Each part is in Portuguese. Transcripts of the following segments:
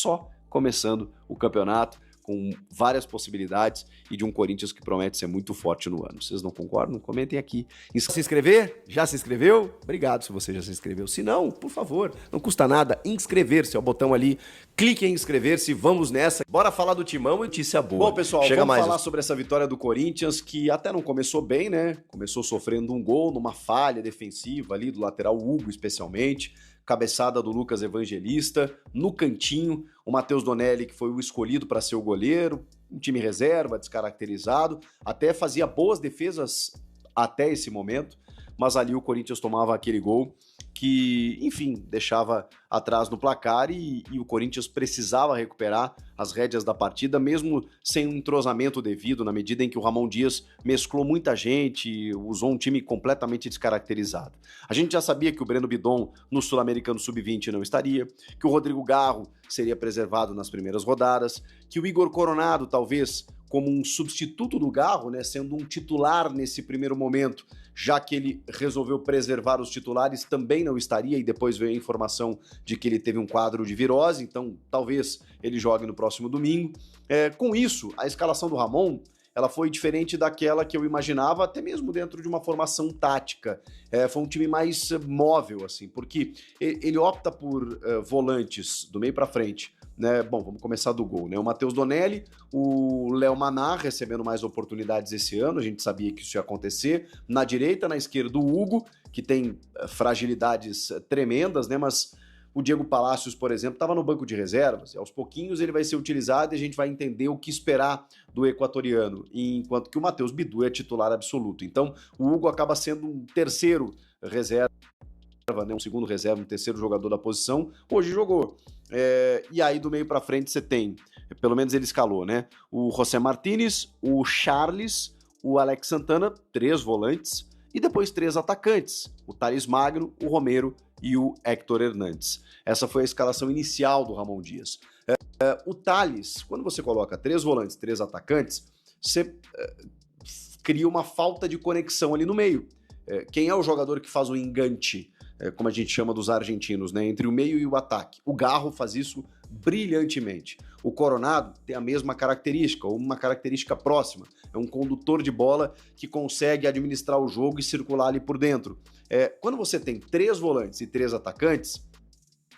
só começando o campeonato, com várias possibilidades e de um Corinthians que promete ser muito forte no ano. Vocês não concordam? Comentem aqui. Se inscrever? Já se inscreveu? Obrigado se você já se inscreveu. Se não, por favor, não custa nada inscrever-se. É o botão ali, clique em inscrever-se, vamos nessa. Bora falar do Timão e notícia boa. Bom, pessoal, vamos falar sobre essa vitória do Corinthians, que até não começou bem, né? Começou sofrendo um gol numa falha defensiva ali do lateral Hugo, especialmente. Cabeçada do Lucas Evangelista, no cantinho, o Matheus Donelli, que foi o escolhido para ser o goleiro, um time reserva, descaracterizado, até fazia boas defesas até esse momento, mas ali o Corinthians tomava aquele gol que, enfim, deixava atrás no placar e o Corinthians precisava recuperar as rédeas da partida, mesmo sem um entrosamento devido, na medida em que o Ramon Dias mesclou muita gente, usou um time completamente descaracterizado. A gente já sabia que o Breno Bidon no Sul-Americano Sub-20 não estaria, que o Rodrigo Garro seria preservado nas primeiras rodadas, que o Igor Coronado, talvez como um substituto do Garro, né, sendo um titular nesse primeiro momento, já que ele resolveu preservar os titulares, também não estaria, e depois veio a informação de que ele teve um quadro de virose, então talvez ele jogue no próximo domingo. Com isso, a escalação do Ramon, ela foi diferente daquela que eu imaginava, até mesmo dentro de uma formação tática. Foi um time mais móvel, assim, porque ele opta por volantes do meio para frente, né? Bom, vamos começar do gol, né? O Matheus Donelli, o Léo Maná recebendo mais oportunidades esse ano, a gente sabia que isso ia acontecer. Na direita, na esquerda, o Hugo, que tem fragilidades tremendas, né? Mas o Diego Palacios, por exemplo, estava no banco de reservas, e aos pouquinhos ele vai ser utilizado e a gente vai entender o que esperar do equatoriano, enquanto que o Matheus Bidu é titular absoluto. Então, o Hugo acaba sendo um terceiro reserva, né, um segundo reserva, um terceiro jogador da posição, hoje jogou. E aí do meio para frente você tem, pelo menos ele escalou, né? O José Martínez, o Charles, o Alex Santana, 3 volantes, e depois 3 atacantes, o Thales Magno, o Romero e o Héctor Hernandes. Essa foi a escalação inicial do Ramon Dias. O Thales, quando você coloca 3 volantes, 3 atacantes, você cria uma falta de conexão ali no meio. Quem é o jogador que faz o engante, como a gente chama dos argentinos, né, entre o meio e o ataque? O Garro faz isso brilhantemente. O Coronado tem a mesma característica, ou uma característica próxima. É um condutor de bola que consegue administrar o jogo e circular ali por dentro. Quando você tem 3 volantes e 3 atacantes,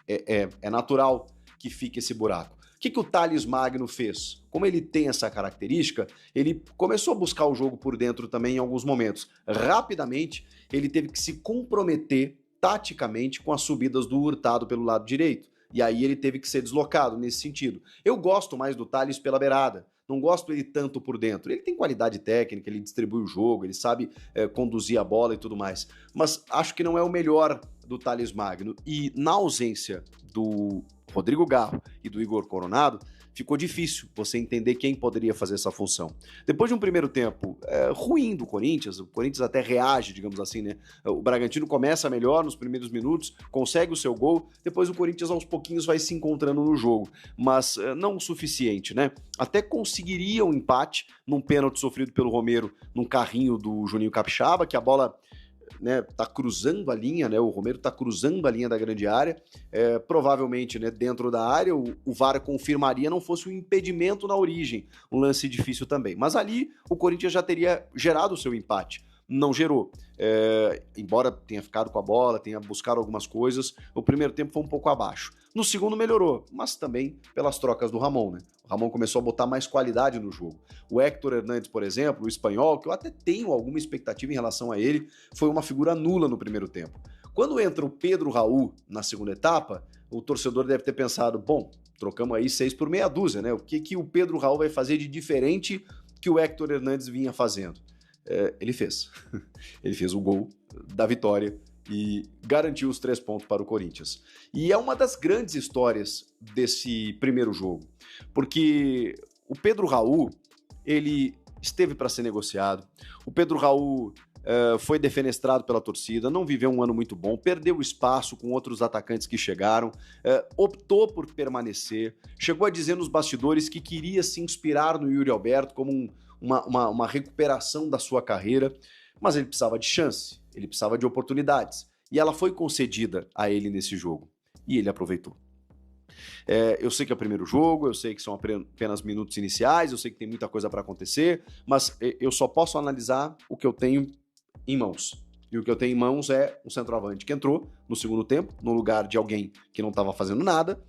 é natural que fique esse buraco. O que o Thales Magno fez? Como ele tem essa característica, ele começou a buscar o jogo por dentro também em alguns momentos. Rapidamente, ele teve que se comprometer taticamente com as subidas do Hurtado pelo lado direito. E aí ele teve que ser deslocado nesse sentido. Eu gosto mais do Thales pela beirada. Não gosto ele tanto por dentro. Ele tem qualidade técnica, ele distribui o jogo, ele sabe conduzir a bola e tudo mais. Mas acho que não é o melhor do Thales Magno. E na ausência do Rodrigo Garro e do Igor Coronado, ficou difícil você entender quem poderia fazer essa função. Depois de um primeiro tempo ruim do Corinthians, o Corinthians até reage, digamos assim, né? O Bragantino começa melhor nos primeiros minutos, consegue o seu gol, depois o Corinthians aos pouquinhos vai se encontrando no jogo, mas não o suficiente, né? Até conseguiria um empate num pênalti sofrido pelo Romero num carrinho do Juninho Capixaba, que a bola, né, tá cruzando a linha, né? O Romero tá cruzando a linha da grande área, provavelmente, né, dentro da área, o VAR confirmaria, não fosse um impedimento na origem, um lance difícil também. Mas ali o Corinthians já teria gerado o seu empate. Não gerou. Embora tenha ficado com a bola, tenha buscado algumas coisas, o primeiro tempo foi um pouco abaixo. No segundo melhorou, mas também pelas trocas do Ramon, né? O Ramon começou a botar mais qualidade no jogo. O Héctor Hernandes, por exemplo, o espanhol, que eu até tenho alguma expectativa em relação a ele, foi uma figura nula no primeiro tempo. Quando entra o Pedro Raul na segunda etapa, o torcedor deve ter pensado, bom, trocamos aí 6 por meia dúzia, né? O que o Pedro Raul vai fazer de diferente que o Héctor Hernandes vinha fazendo? Ele fez. Ele fez o gol da vitória e garantiu os 3 pontos para o Corinthians. E é uma das grandes histórias desse primeiro jogo, porque o Pedro Raul, ele esteve para ser negociado, o Pedro Raul foi defenestrado pela torcida, não viveu um ano muito bom, perdeu espaço com outros atacantes que chegaram, optou por permanecer, chegou a dizer nos bastidores que queria se inspirar no Yuri Alberto como uma recuperação da sua carreira, mas ele precisava de chance, ele precisava de oportunidades, e ela foi concedida a ele nesse jogo, e ele aproveitou. Eu sei que é o primeiro jogo, eu sei que são apenas minutos iniciais, eu sei que tem muita coisa para acontecer, mas eu só posso analisar o que eu tenho em mãos. E o que eu tenho em mãos é um centroavante que entrou no segundo tempo, no lugar de alguém que não estava fazendo nada,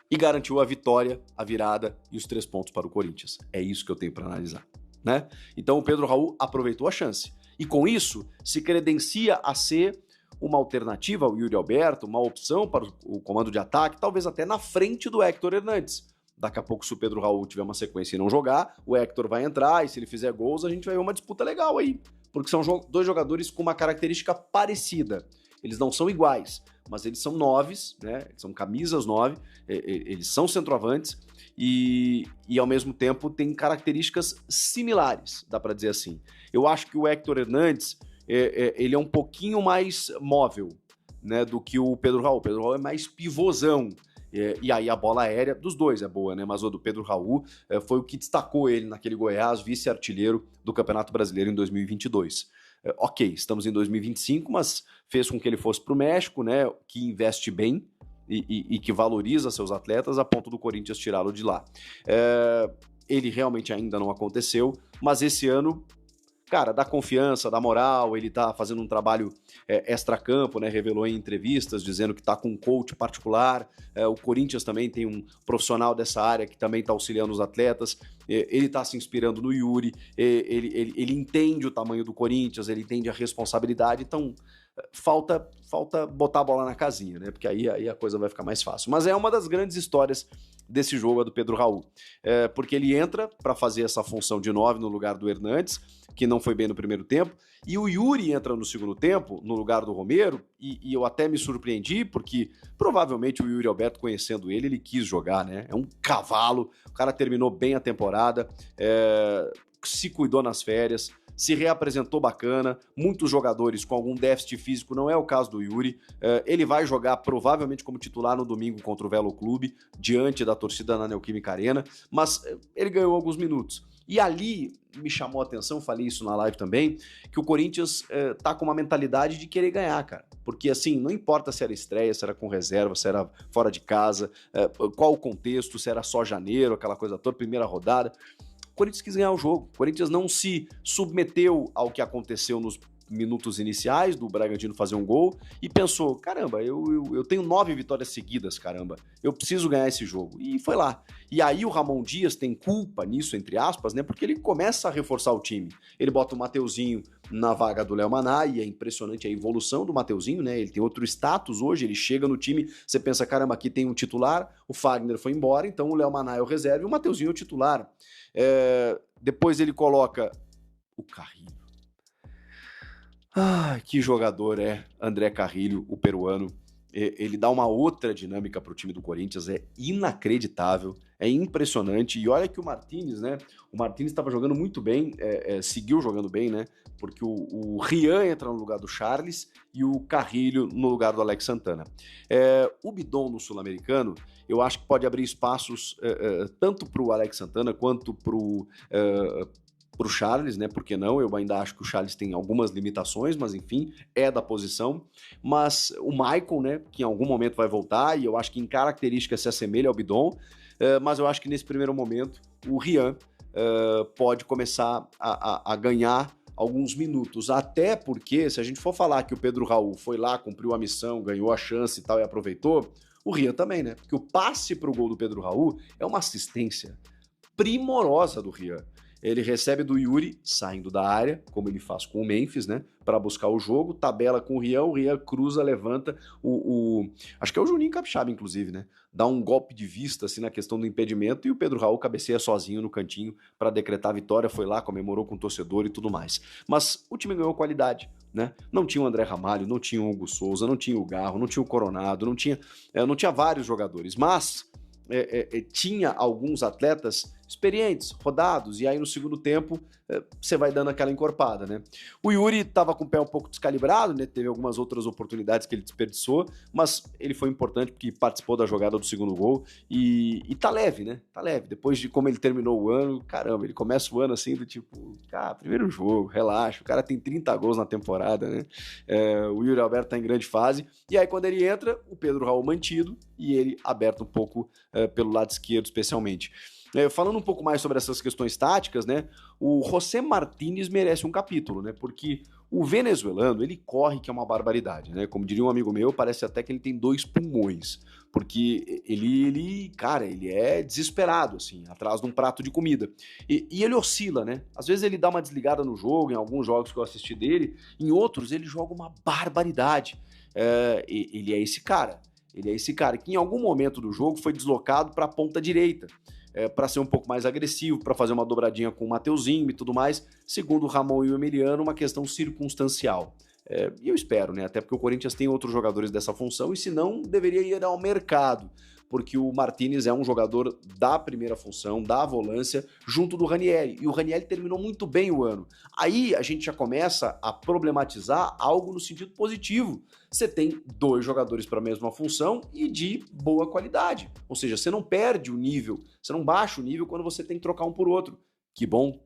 e garantiu a vitória, a virada e os 3 pontos para o Corinthians. É isso que eu tenho para analisar, né? Então o Pedro Raul aproveitou a chance. E com isso, se credencia a ser uma alternativa ao Yuri Alberto, uma opção para o comando de ataque, talvez até na frente do Héctor Hernandes. Daqui a pouco, se o Pedro Raul tiver uma sequência e não jogar, o Héctor vai entrar, e se ele fizer gols, a gente vai ver uma disputa legal aí. Porque são dois jogadores com uma característica parecida. Eles não são iguais, mas eles são 9s, né? Eles são camisas 9, eles são centroavantes e ao mesmo tempo têm características similares, dá para dizer assim. Eu acho que o Héctor Hernandes, ele é um pouquinho mais móvel, né, do que o Pedro Raul. O Pedro Raul é mais pivôzão. E aí a bola aérea dos dois é boa, né? Mas o do Pedro Raul foi o que destacou ele naquele Goiás, vice-artilheiro do Campeonato Brasileiro em 2022. Ok, estamos em 2025, mas fez com que ele fosse para o México, né? Que investe bem e que valoriza seus atletas a ponto do Corinthians tirá-lo de lá. Ele realmente ainda não aconteceu, mas esse ano, cara, dá confiança, dá moral, ele tá fazendo um trabalho extracampo, né? Revelou em entrevistas, dizendo que tá com um coach particular. O Corinthians também tem um profissional dessa área que também tá auxiliando os atletas. Ele tá se inspirando no Yuri, ele entende o tamanho do Corinthians, ele entende a responsabilidade, então falta botar a bola na casinha, né? Porque aí a coisa vai ficar mais fácil. Mas é uma das grandes histórias desse jogo, a do Pedro Raul. Porque ele entra para fazer essa função de 9 no lugar do Hernandes, que não foi bem no primeiro tempo, e o Yuri entra no segundo tempo, no lugar do Romero, e eu até me surpreendi, porque provavelmente o Yuri Alberto, conhecendo ele quis jogar, né? É um cavalo, o cara terminou bem a temporada, se cuidou nas férias, se reapresentou bacana, muitos jogadores com algum déficit físico, não é o caso do Yuri, ele vai jogar provavelmente como titular no domingo contra o Velo Clube, diante da torcida na Neoquímica Arena, mas ele ganhou alguns minutos. E ali me chamou a atenção, falei isso na live também, que o Corinthians tá com uma mentalidade de querer ganhar, cara. Porque assim, não importa se era estreia, se era com reserva, se era fora de casa, qual o contexto, se era só janeiro, aquela coisa toda, primeira rodada. O Corinthians quis ganhar o jogo. O Corinthians não se submeteu ao que aconteceu nos minutos iniciais do Bragantino fazer um gol e pensou, caramba, eu tenho 9 vitórias seguidas, caramba, eu preciso ganhar esse jogo. E foi lá. E aí o Ramon Dias tem culpa nisso, entre aspas, né? Porque ele começa a reforçar o time. Ele bota o Mateuzinho na vaga do Léo Maná, e é impressionante a evolução do Mateuzinho, né? Ele tem outro status hoje, ele chega no time, você pensa, caramba, aqui tem um titular, o Fagner foi embora, então o Léo Maná é o reserva e o Mateuzinho é o titular. Depois ele coloca o Carrilho. Que jogador André Carrilho, o peruano. Ele dá uma outra dinâmica para o time do Corinthians, é inacreditável, é impressionante. E olha que o Martínez, né? O Martínez estava jogando muito bem, seguiu jogando bem, né? Porque o Rian entra no lugar do Charles e o Carrilho no lugar do Alex Santana. O Bidon no Sul-Americano, eu acho que pode abrir espaços tanto para o Alex Santana quanto para o Charles, né? Por que não? Eu ainda acho que o Charles tem algumas limitações, mas enfim, é da posição. Mas o Maicon, né? Que em algum momento vai voltar, e eu acho que em características se assemelha ao Bidon, mas eu acho que nesse primeiro momento o Rian pode começar a ganhar alguns minutos, até porque se a gente for falar que o Pedro Raul foi lá, cumpriu a missão, ganhou a chance e tal e aproveitou, o Rian também, né? Porque o passe para o gol do Pedro Raul é uma assistência primorosa do Rian. Ele recebe do Yuri, saindo da área, como ele faz com o Memphis, né? Para buscar o jogo, tabela com o Rian cruza, levanta. Acho que é o Juninho Capixaba, inclusive, né? Dá um golpe de vista assim, na questão do impedimento e o Pedro Raul cabeceia sozinho no cantinho para decretar a vitória. Foi lá, comemorou com o torcedor e tudo mais. Mas o time ganhou qualidade, né? Não tinha o André Ramalho, não tinha o Hugo Souza, não tinha o Garro, não tinha o Coronado, não tinha vários jogadores, mas tinha alguns atletas experientes, rodados, e aí no segundo tempo você vai dando aquela encorpada, né? O Yuri estava com o pé um pouco descalibrado, né? Teve algumas outras oportunidades que ele desperdiçou, mas ele foi importante porque participou da jogada do segundo gol e tá leve, né? Tá leve. Depois de como ele terminou o ano, caramba, ele começa o ano assim do tipo, cara, primeiro jogo, relaxa, o cara tem 30 gols na temporada, né? O Yuri Alberto tá em grande fase, e aí quando ele entra, o Pedro Raul mantido e ele aberto um pouco pelo lado esquerdo, especialmente. Falando um pouco mais sobre essas questões táticas, né? O José Martínez merece um capítulo, né? Porque o venezuelano, ele corre que é uma barbaridade, né? Como diria um amigo meu, parece até que ele tem 2 pulmões, porque cara, ele é desesperado, assim, atrás de um prato de comida. E ele oscila, né? Às vezes ele dá uma desligada no jogo, em alguns jogos que eu assisti dele, em outros ele joga uma barbaridade. Ele é esse cara. Ele é esse cara que em algum momento do jogo foi deslocado para a ponta direita, para ser um pouco mais agressivo, para fazer uma dobradinha com o Mateuzinho e tudo mais. Segundo o Ramon e o Emiliano, uma questão circunstancial. E eu espero, né? Até porque o Corinthians tem outros jogadores dessa função e se não, deveria ir ao mercado, porque o Martínez é um jogador da primeira função, da volância, junto do Ranieri. E o Ranieri terminou muito bem o ano. Aí a gente já começa a problematizar algo no sentido positivo. Você tem 2 jogadores para a mesma função e de boa qualidade. Ou seja, você não perde o nível, você não baixa o nível quando você tem que trocar um por outro. Que bom.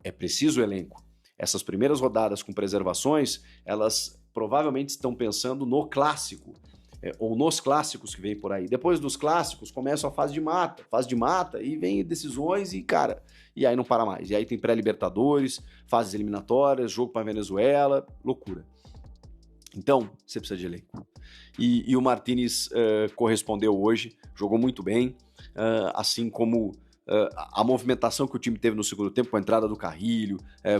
É preciso o elenco. Essas primeiras rodadas com preservações, elas provavelmente estão pensando no clássico. Ou nos clássicos que vem por aí. Depois dos clássicos, começa a fase de mata, e vem decisões e, cara, e aí não para mais. E aí tem pré-libertadores, fases eliminatórias, jogo para Venezuela, loucura. Então, você precisa de elenco. E o Martínez correspondeu hoje, jogou muito bem, assim como a movimentação que o time teve no segundo tempo, com a entrada do Carrilho,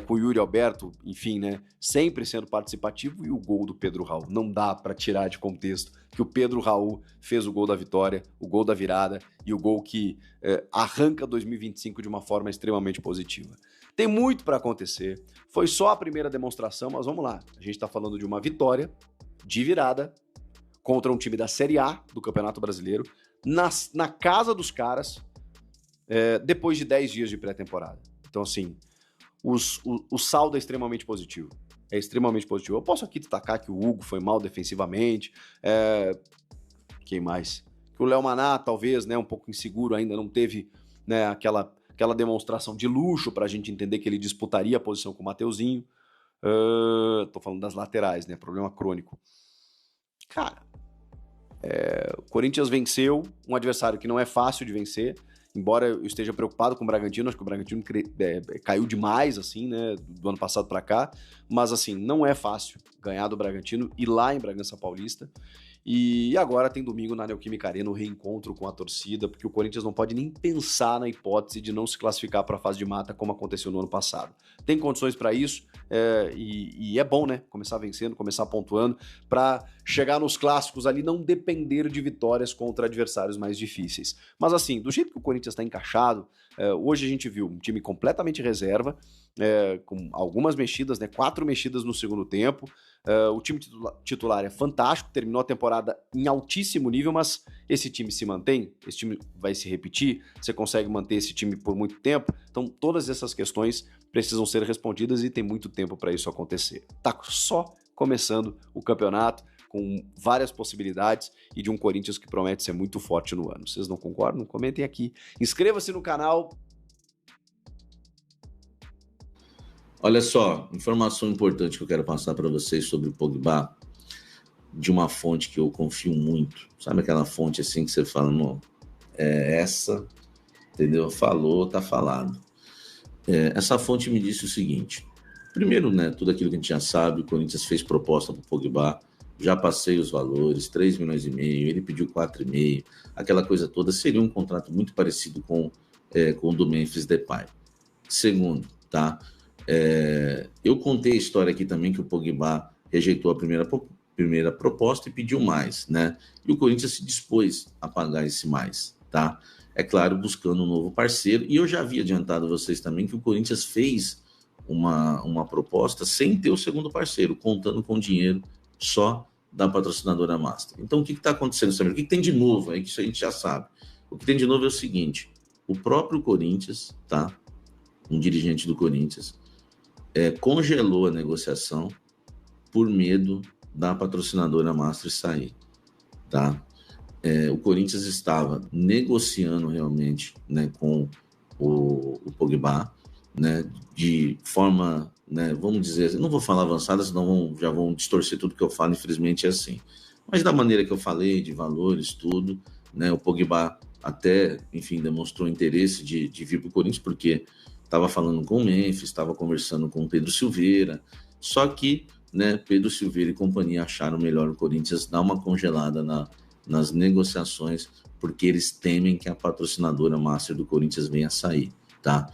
com o Yuri Alberto, enfim, né, sempre sendo participativo, e o gol do Pedro Raul. Não dá para tirar de contexto que o Pedro Raul fez o gol da vitória, o gol da virada e o gol que arranca 2025 de uma forma extremamente positiva. Tem muito para acontecer, foi só a primeira demonstração, mas vamos lá. A gente está falando de uma vitória de virada contra um time da Série A do Campeonato Brasileiro, na casa dos caras, depois de 10 dias de pré-temporada. Então, assim, o saldo é extremamente positivo. É extremamente positivo. Eu posso aqui destacar que o Hugo foi mal defensivamente. Quem mais? Que o Léo Maná, talvez, né, um pouco inseguro ainda, não teve, né, aquela demonstração de luxo para a gente entender que ele disputaria a posição com o Mateuzinho. Tô falando das laterais, né? Problema crônico. Cara, o Corinthians venceu um adversário que não é fácil de vencer. Embora eu esteja preocupado com o Bragantino, acho que o Bragantino caiu demais, assim, né, do ano passado para cá, mas, assim, não é fácil ganhar do Bragantino e lá em Bragança Paulista. E agora tem domingo na Neoquímica Arena o reencontro com a torcida, porque o Corinthians não pode nem pensar na hipótese de não se classificar para a fase de mata como aconteceu no ano passado. Tem condições para isso e é bom, né? Começar vencendo, começar pontuando, para chegar nos clássicos ali, não depender de vitórias contra adversários mais difíceis. Mas assim, do jeito que o Corinthians está encaixado, hoje a gente viu um time completamente reserva, com algumas mexidas, né? 4 mexidas no segundo tempo. O time titular é fantástico, terminou a temporada em altíssimo nível, mas esse time se mantém, esse time vai se repetir, você consegue manter esse time por muito tempo, então todas essas questões precisam ser respondidas e tem muito tempo para isso acontecer. Tá só começando o campeonato, com várias possibilidades e de um Corinthians que promete ser muito forte no ano. Vocês não concordam? Comentem aqui. Inscreva-se no canal. Olha só, informação importante que eu quero passar para vocês sobre o Pogba, de uma fonte que eu confio muito. Sabe aquela fonte assim que você fala, não, essa, entendeu? Falou, tá falado. Essa fonte me disse o seguinte: primeiro, né, tudo aquilo que a gente já sabe, o Corinthians fez proposta para o Pogba, já passei os valores, 3,5 milhões, ele pediu 4,5, aquela coisa toda, seria um contrato muito parecido com o do Memphis Depay. Segundo, tá? Eu contei a história aqui também que o Pogba rejeitou a primeira proposta e pediu mais, né? E o Corinthians se dispôs a pagar esse mais, tá? É claro, buscando um novo parceiro. E eu já havia adiantado a vocês também que o Corinthians fez uma proposta sem ter o segundo parceiro, contando com dinheiro só da patrocinadora Master. Então, o que está acontecendo, Samir? O que tem de novo aí, que isso a gente já sabe? O que tem de novo é o seguinte: o próprio Corinthians, tá? um dirigente do Corinthians, congelou a negociação por medo da patrocinadora Master sair, tá? O Corinthians estava negociando realmente, né, com o Pogba, né, de forma, né, vamos dizer, não vou falar avançada, senão já vão distorcer tudo que eu falo, infelizmente é assim. Mas da maneira que eu falei, de valores, tudo, né, o Pogba até, enfim, demonstrou interesse de vir para o Corinthians, porque estava falando com o Memphis, estava conversando com o Pedro Silveira, só que, né, Pedro Silveira e companhia acharam melhor o Corinthians dar uma congelada nas negociações, porque eles temem que a patrocinadora master do Corinthians venha a sair, tá?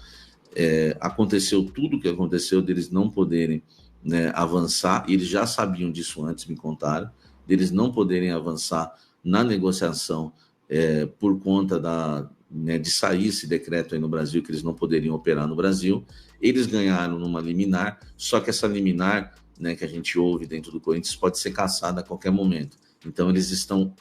Aconteceu tudo o que aconteceu deles não poderem, né, avançar, e eles já sabiam disso antes, me contaram, deles não poderem avançar na negociação por conta de sair esse decreto aí no Brasil, que eles não poderiam operar no Brasil. Eles ganharam numa liminar, só que essa liminar, né, que a gente ouve dentro do Corinthians pode ser cassada a qualquer momento. Então eles estão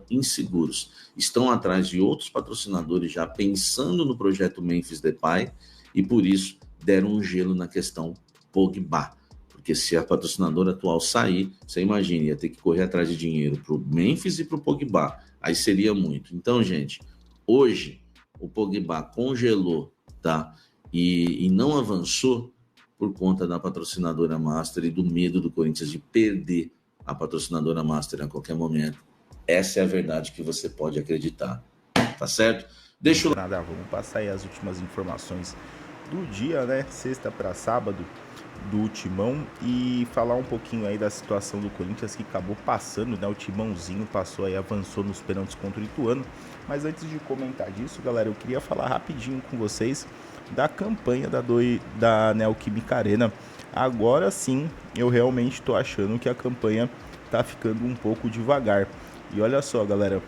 inseguros, estão atrás de outros patrocinadores já pensando no projeto Memphis Depay, e por isso deram um gelo na questão Pogba, porque se a patrocinadora atual sair, você imagina, ia ter que correr atrás de dinheiro para o Memphis e para o Pogba, aí seria muito. Então, gente, hoje o Pogba congelou, tá? E não avançou por conta da patrocinadora Master e do medo do Corinthians de perder a patrocinadora Master a qualquer momento. Essa é a verdade que você pode acreditar, tá certo? Deixa eu... Vamos passar aí as últimas informações do dia, né? Sexta para sábado, do Timão, e falar um pouquinho aí da situação do Corinthians, que acabou passando, né? O Timãozinho passou aí, avançou nos pênaltis contra o Ituano. Mas antes de comentar disso, galera, eu queria falar rapidinho com vocês da campanha da Neoquímica Arena. Agora sim, eu realmente tô achando que a campanha tá ficando um pouco devagar. E olha só, galera,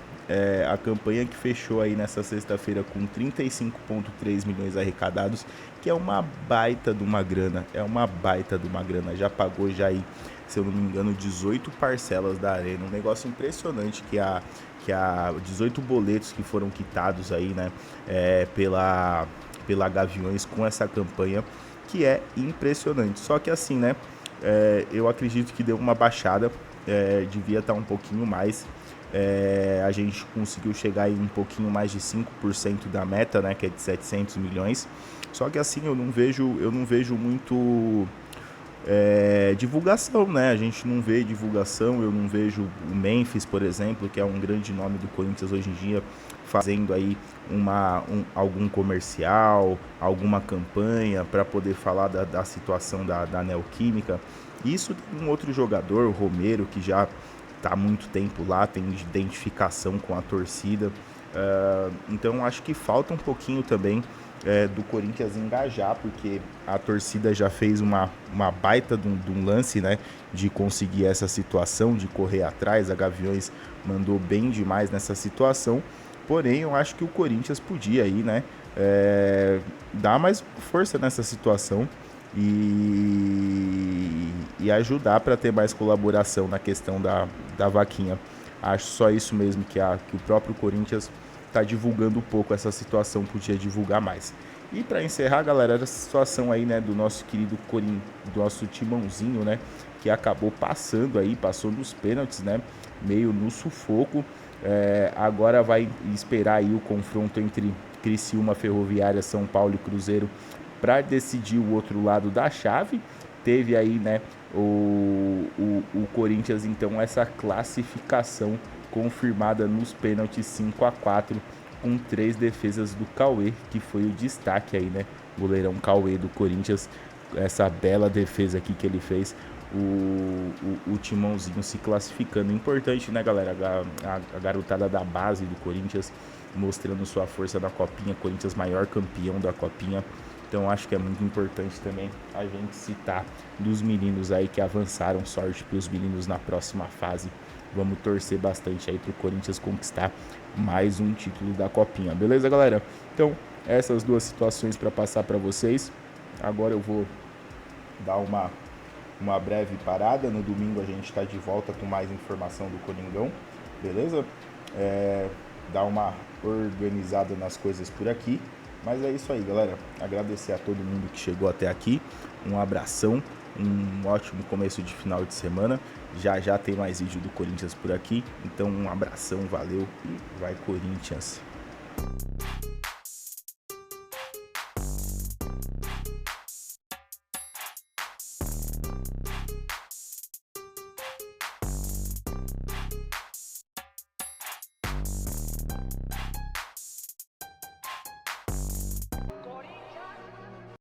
a campanha que fechou aí nessa sexta-feira com 35,3 milhões arrecadados, que é uma baita de uma grana, já pagou já aí, se eu não me engano, 18 parcelas da Arena, um negócio impressionante, que a 18 boletos que foram quitados aí, né, pela Gaviões com essa campanha, que é impressionante. Só que assim, né, eu acredito que deu uma baixada, devia estar um pouquinho mais. A gente conseguiu chegar aí um pouquinho mais de 5% da meta, né, que é de 700 milhões. Só que assim, eu não vejo muito divulgação, né? A gente não vê divulgação, eu não vejo o Memphis, por exemplo, que é um grande nome do Corinthians hoje em dia, fazendo aí algum comercial, alguma campanha para poder falar da situação da Neoquímica. Isso tem um outro jogador, o Romero, que já está há muito tempo lá, tem identificação com a torcida. Então acho que falta um pouquinho também do Corinthians engajar, porque a torcida já fez uma baita de um lance, né, de conseguir essa situação, de correr atrás. A Gaviões mandou bem demais nessa situação, porém eu acho que o Corinthians podia aí, né, dar mais força nessa situação e ajudar para ter mais colaboração na questão da vaquinha. Acho só isso mesmo, que o próprio Corinthians está divulgando um pouco essa situação, podia divulgar mais. E para encerrar, galera, a situação aí, né, do nosso querido do nosso Timãozinho, né, que acabou passou nos pênaltis, né, meio no sufoco. Agora vai esperar aí o confronto entre Criciúma, Ferroviária, São Paulo e Cruzeiro para decidir o outro lado da chave. Teve aí, né, o Corinthians, então, essa classificação confirmada nos pênaltis 5-4, com 3 defesas do Cauê, que foi o destaque aí, né, goleirão Cauê do Corinthians, essa bela defesa aqui que ele fez, o Timãozinho se classificando. Importante, né, galera, a garotada da base do Corinthians mostrando sua força na Copinha, Corinthians maior campeão da Copinha. Então acho que é muito importante também a gente citar dos meninos aí que avançaram. Sorte para os meninos na próxima fase. Vamos torcer bastante aí para o Corinthians conquistar mais um título da Copinha. Beleza, galera? Então, essas duas situações para passar para vocês. Agora eu vou dar uma breve parada. No domingo a gente está de volta com mais informação do Coringão. Beleza? Dar uma organizada nas coisas por aqui. Mas é isso aí, galera. Agradecer a todo mundo que chegou até aqui. Um abração, um ótimo começo de final de semana. Já tem mais vídeo do Corinthians por aqui. Então um abração, valeu e vai Corinthians!